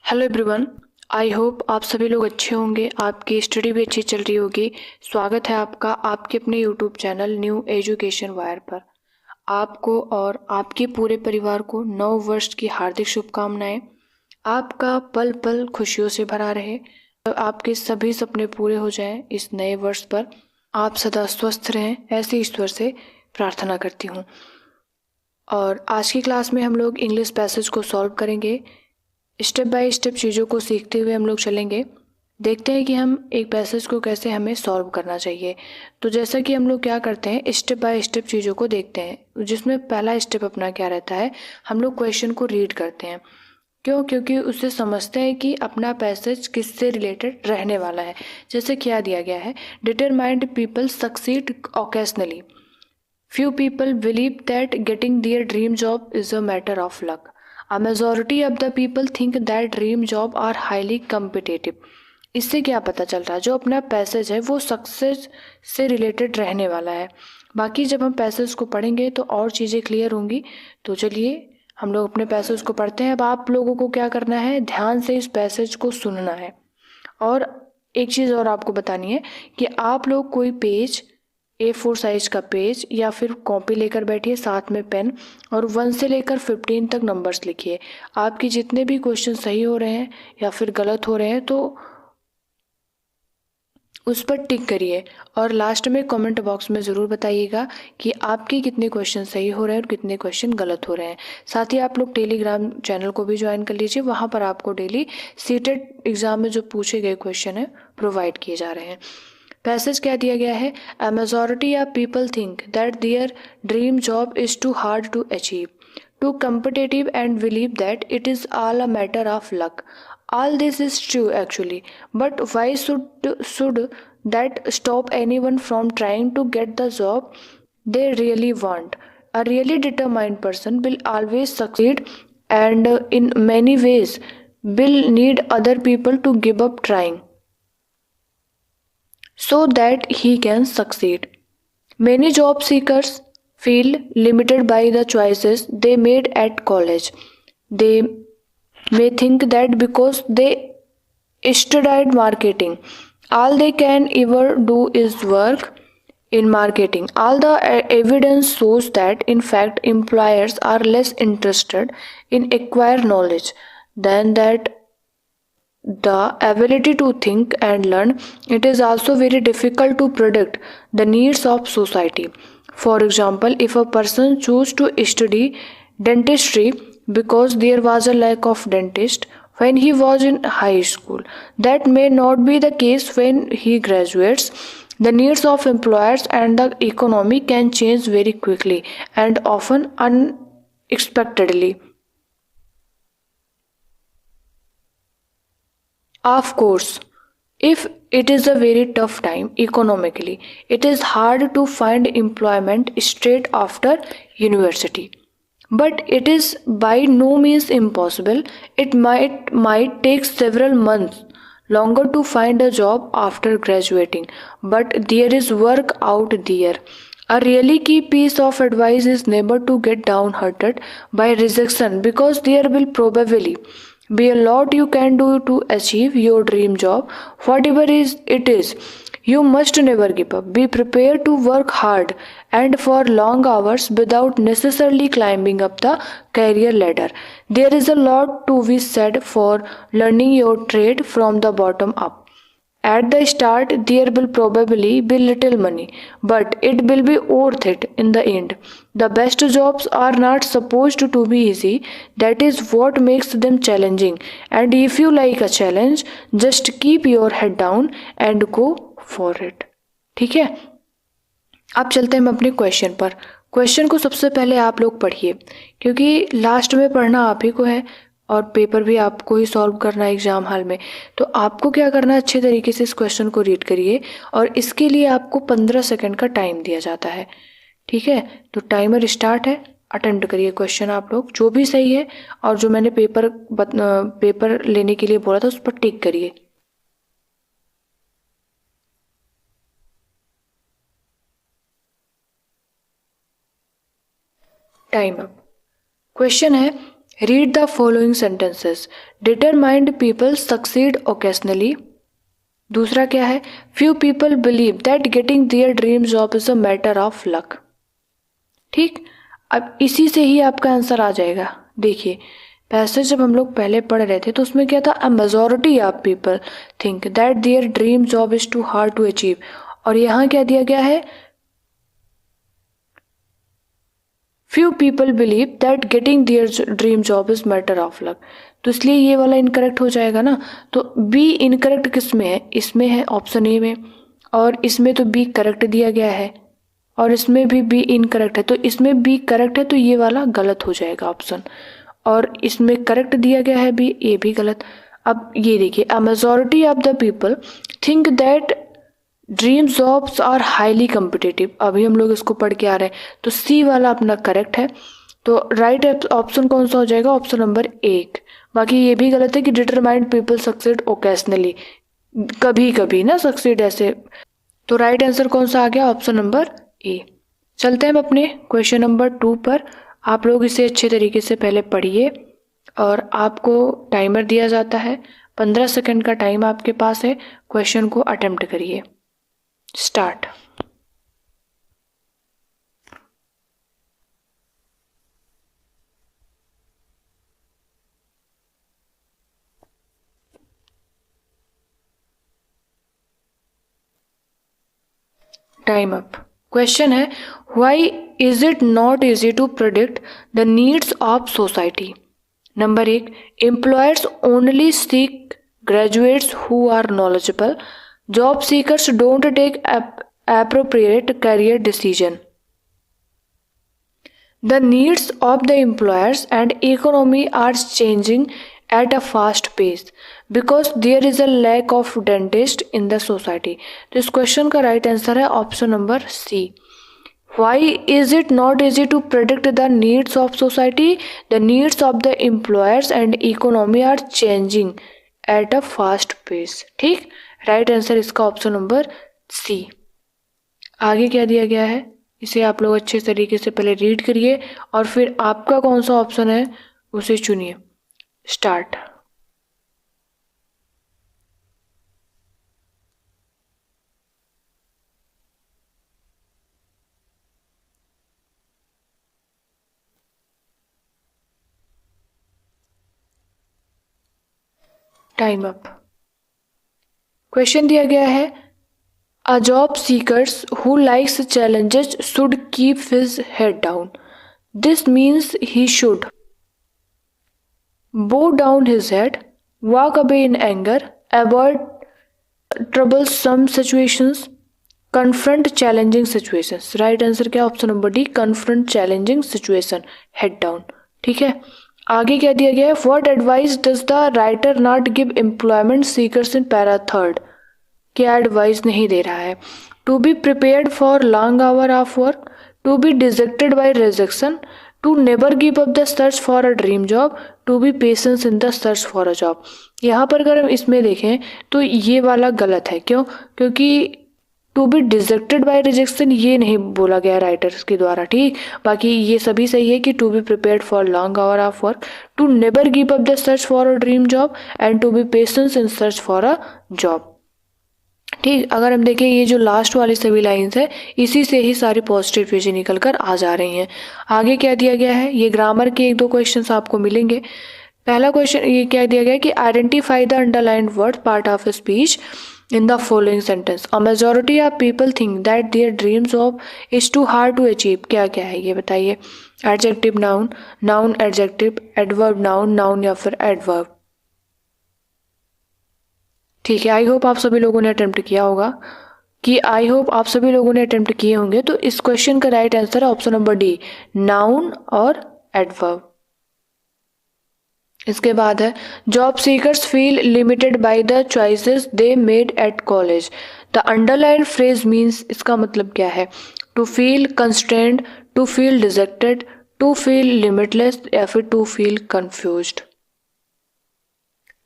Hello everyone. I hope आप सभी लोग अच्छे होंगे, आपकी स्टडी भी अच्छी चल रही होगी। स्वागत है आपका आपके अपने YouTube channel new education wire पर। आपको और आपके पूरे परिवार को नव वर्ष की हार्दिक शुभकामनाएं। आपका पल पल खुशियों से भरा रहे, आपके सभी सपने पूरे हो जाएं इस नए वर्ष पर। आप सदा स्वस्थ रहें, ऐसे ईश्वर से प्रार्थना करती हूँ। और आज की क्लास में हम लोग इंग्लिश पैसेज को सॉल्व करेंगे। स्टेप बाय स्टेप चीज़ों को सीखते हुए हम लोग चलेंगे। देखते हैं कि हम एक पैसेज को कैसे हमें सॉल्व करना चाहिए। तो जैसा कि हम लोग क्या करते हैं, स्टेप बाय स्टेप चीज़ों को देखते हैं, जिसमें पहला स्टेप अपना क्या रहता है, हम लोग क्वेश्चन को रीड करते हैं। क्यों? क्योंकि उससे समझते हैं कि अपना पैसेज किससे रिलेटेड रहने वाला है। जैसे क्या दिया गया है, determined people succeed occasionally, few people believe that getting their dream job is a matter of luck. A majority of the people think that dream job are highly competitive. इससे क्या पता चल रहा है, जो अपना पैसेज है वो सक्सेस से रिलेटेड रहने वाला है। बाकी जब हम पैसेज को पढ़ेंगे तो और चीज़ें क्लियर होंगी। तो चलिए हम लोग अपने पैसेज को पढ़ते हैं। अब आप लोगों को क्या करना है, ध्यान से इस पैसेज को सुनना है। और एक चीज़ और आपको बतानी है कि आप लोग कोई पेज, A4 साइज का पेज या फिर कॉपी लेकर बैठिए, साथ में पेन, और 1 से लेकर 15 तक नंबर्स लिखिए। आपके जितने भी क्वेश्चन सही हो रहे हैं या फिर गलत हो रहे हैं तो उस पर टिक करिए, और लास्ट में कमेंट बॉक्स में ज़रूर बताइएगा कि आपके कितने क्वेश्चन सही हो रहे हैं और कितने क्वेश्चन गलत हो रहे हैं। साथ ही आप लोग टेलीग्राम चैनल को भी ज्वाइन कर लीजिए, वहाँ पर आपको डेली सीटेट एग्ज़ाम में जो पूछे गए क्वेश्चन हैं प्रोवाइड किए जा रहे हैं। पैसेज क्या दिया गया है, a majority of people think that their dream job is too hard to achieve, too competitive, and believe that it is all a matter of luck. All this is true actually, but why should that stop anyone from trying to get the job they really want? A really determined person will always succeed, and in many ways will need other people to give up trying so that he can succeed. Many job seekers feel limited by the choices they made at college. They may think that because they studied marketing, all they can ever do is work in marketing. All the evidence shows that, in fact, employers are less interested in acquire knowledge than that the ability to think and learn. It is also very difficult to predict the needs of society. For example, if a person choose to study dentistry because there was a lack of dentist when he was in high school, that may not be the case when he graduates. The needs of employers and the economy can change very quickly and often unexpectedly. Of course, if it is a very tough time economically, it is hard to find employment straight after university. But it is by no means impossible. It might take several months longer to find a job after graduating, but there is work out there. A really key piece of advice is never to get downhearted by rejection, because there will probably be a lot you can do to achieve your dream job, whatever it is. You must never give up. Be prepared to work hard and for long hours without necessarily climbing up the career ladder. There is a lot to be said for learning your trade from the bottom up. At the start, there will probably be little money, but it will be worth it in the end. The best jobs are not supposed to be easy. That is what makes them challenging. And if you like a challenge, just keep your head down and go for it. ठीक है, अब चलते हैं हम अपने question पर। Question को सबसे पहले आप लोग पढ़िए, क्योंकि लास्ट में पढ़ना आप ही को है और पेपर भी आपको ही सॉल्व करना है एग्जाम हॉल में। तो आपको क्या करना है, अच्छे तरीके से इस क्वेश्चन को रीड करिए, और इसके लिए आपको 15 सेकंड का टाइम दिया जाता है। ठीक है, तो टाइमर स्टार्ट है, अटेम्प्ट करिए क्वेश्चन आप लोग, जो भी सही है, और जो मैंने पेपर लेने के लिए बोला था उस पर टिक करिए। Time up. क्वेश्चन है, read the following sentences. Determined people succeed occasionally. दूसरा क्या है? Few people believe that getting their dream job is a matter of luck. ठीक, अब इसी से ही आपका आंसर आ जाएगा। देखिए, पैसेज जब हम लोग पहले पढ़ रहे थे तो उसमें क्या था? A majority of people think that their dream job is too hard to achieve, और यहाँ क्या दिया गया है? Few people believe that getting their dream job is matter of luck. तो इसलिए ये वाला इनकरेक्ट हो जाएगा ना। तो बी इनकरेक्ट किस में है? इसमें है, ऑप्शन ए में, और इसमें तो बी करेक्ट दिया गया है, और इसमें भी बी इनकरेक्ट है। तो इसमें बी करेक्ट है तो ये वाला गलत हो जाएगा ऑप्शन, और इसमें करेक्ट दिया गया है बी, ये भी गलत। अब ये देखिए, a majority of the people think that dream jobs are highly competitive. अभी हम लोग इसको पढ़ के आ रहे हैं, तो सी वाला अपना करेक्ट है। तो राइट ऑप्शन कौन सा हो जाएगा? ऑप्शन नंबर एक। बाकी ये भी गलत है कि डिटरमाइंड पीपल सक्सीड ओकेजनली, कभी कभी ना सक्सीड ऐसे। तो राइट आंसर कौन सा आ गया? Option number A. चलते हैं हम अपने क्वेश्चन नंबर 2 पर। आप लोग इसे अच्छे तरीके से पहले पढ़िए, और आपको टाइमर दिया जाता है, 15 सेकंड का टाइम आपके पास है। क्वेश्चन को अटेम्प्ट करिए। स्टार्ट। Time up. क्वेश्चन है, why is it not easy to predict the needs of society? Number 1, employers only seek graduates who are knowledgeable. Job seekers don't take appropriate career decision. The needs of the employers and economy are changing at a fast pace because there is a lack of dentists in the society. तो इस question का right answer है option number C. Why is it not easy to predict the needs of society? The needs of the employers and economy are changing at a fast pace. ठीक, right answer इसका option number सी। आगे क्या दिया गया है इसे आप लोग अच्छे तरीके से पहले रीड करिए, और फिर आपका कौन सा ऑप्शन है उसे चुनिए। स्टार्ट। Time up. क्वेश्चन दिया गया है, a job seekers who likes challenges should keep his head down. This means he should bow down his head, walk away in anger, avoid troublesome situations, confront challenging situations. Right answer क्या? Option number D, confront challenging situation, head down। ठीक है, आगे क्या दिया गया है? What advice does the writer not give employment seekers in para 3rd? क्या advice नहीं दे रहा है? To be prepared for long hour of work, to be dejected by rejection, to never give up the search for a dream job, to be patient in the search for a job। यहाँ पर अगर हम इसमें देखें तो ये वाला गलत है। क्यों? क्योंकि to be dejected by rejection ये नहीं बोला गया राइटर्स के द्वारा। ठीक, बाकी ये सभी सही है कि to be prepared for long hour of work, to never give up the search for a dream job, and to be patience in search for a job. ठीक, अगर हम देखें ये जो लास्ट वाली सभी लाइंस है इसी से ही सारी पॉजिटिव चीजें निकल कर आ जा रही हैं। आगे क्या दिया गया है? ये ग्रामर के 1-2 क्वेश्चंस आपको मिलेंगे। पहला क्वेश्चन ये क्या दिया गया है कि identify the underlined word part of a speech in the following sentence. A majority of people think that their dream job is too hard to achieve. क्या क्या है ये बताइए? Adjective noun, noun adjective, adverb noun, noun या फिर adverb. ठीक है, I hope आप सभी लोगों ने अटेम्प्ट किया होगा किए होंगे। तो इस क्वेश्चन का राइट आंसर है ऑप्शन नंबर डी, नाउन और एडवर्ब। इसके बाद है, job seekers feel limited by the choices they made at college. The underline phrase means, इसका मतलब क्या है? To feel constrained, to feel dejected, to feel limitless या फिर टू फील कंफ्यूज्ड।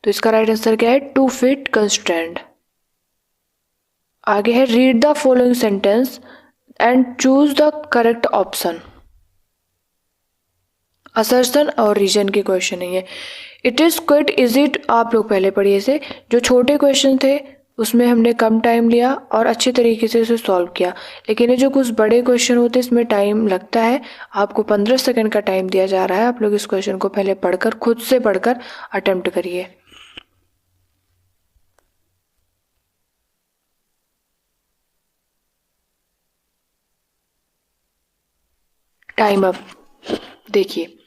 तो इसका राइट आंसर क्या है? To feel constrained. आगे है, read the following sentence and choose the correct option. Assertion और रीजन के क्वेश्चन है ये। इट इज़ क्विट इजी, आप लोग पहले पढ़िए इसे। जो छोटे क्वेश्चन थे उसमें हमने कम टाइम लिया और अच्छे तरीके से उसे सॉल्व किया, लेकिन ये जो कुछ बड़े क्वेश्चन होते हैं इसमें टाइम लगता है। आपको 15 सेकंड का टाइम दिया जा रहा है। आप लोग इस क्वेश्चन को पहले पढ़कर खुद से पढ़कर अटेम्प्ट करिए। Time up. देखिए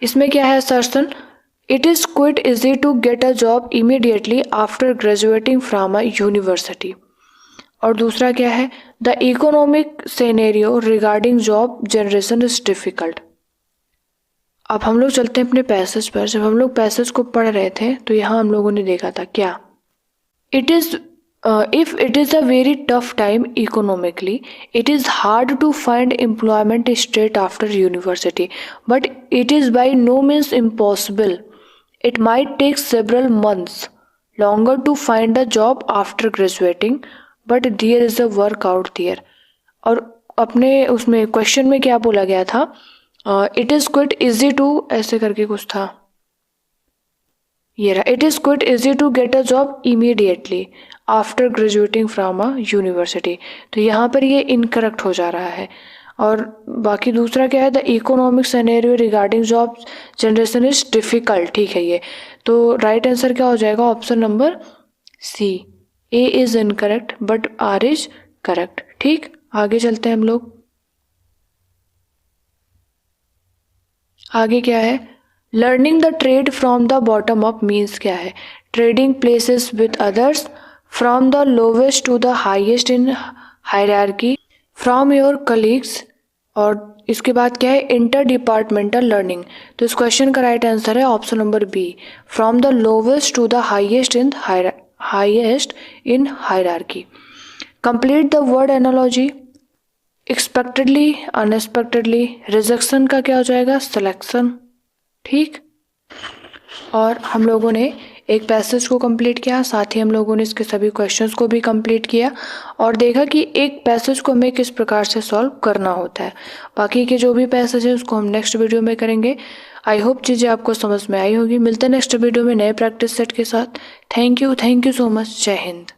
इसमें क्या है assertion, it is quite easy to get a job immediately after graduating from a university. और दूसरा क्या है, the economic scenario regarding job generation is difficult. अब हम लोग चलते हैं अपने पैसेज पर। जब हम लोग पैसेज को पढ़ रहे थे तो यहाँ हम लोगों ने देखा था क्या, it is if it is a very tough time economically, it is hard to find employment straight after university, but it is by no means impossible. It might take several months longer to find a job after graduating, but there is a work out there. और अपने उसमें question में क्या बोला गया था, it is quite easy to, ऐसे करके कुछ था, ये रहा, it is quite easy to get a job immediately after graduating from a university. तो यहाँ पर ये इनकरेक्ट हो जा रहा है। और बाकी दूसरा क्या है, the economic scenario regarding job generation is difficult, ठीक है ये। तो राइट आंसर क्या हो जाएगा, option number C, A is incorrect but R is correct. ठीक, आगे चलते हैं हम लोग। आगे क्या है, learning the trade from the bottom up means क्या है, trading places with others from the lowest to the highest in hierarchy from your colleagues. और इसके बाद क्या है, इंटर डिपार्टमेंटल लर्निंग। तो इस क्वेश्चन का राइट आंसर है option number B, from the lowest to the highest in hierarchy. Complete the word analogy, expectedly, unexpectedly, rejection का क्या हो जाएगा, सिलेक्शन। ठीक, और हम लोगों ने एक पैसेज को कंप्लीट किया, साथ ही हम लोगों ने इसके सभी क्वेश्चंस को भी कंप्लीट किया और देखा कि एक पैसेज को हमें किस प्रकार से सॉल्व करना होता है। बाकी के जो भी पैसेज है उसको हम नेक्स्ट वीडियो में करेंगे। आई होप चीज़ें आपको समझ में आई होगी। मिलते हैं नेक्स्ट वीडियो में नए प्रैक्टिस सेट के साथ। Thank you so much. जय हिंद।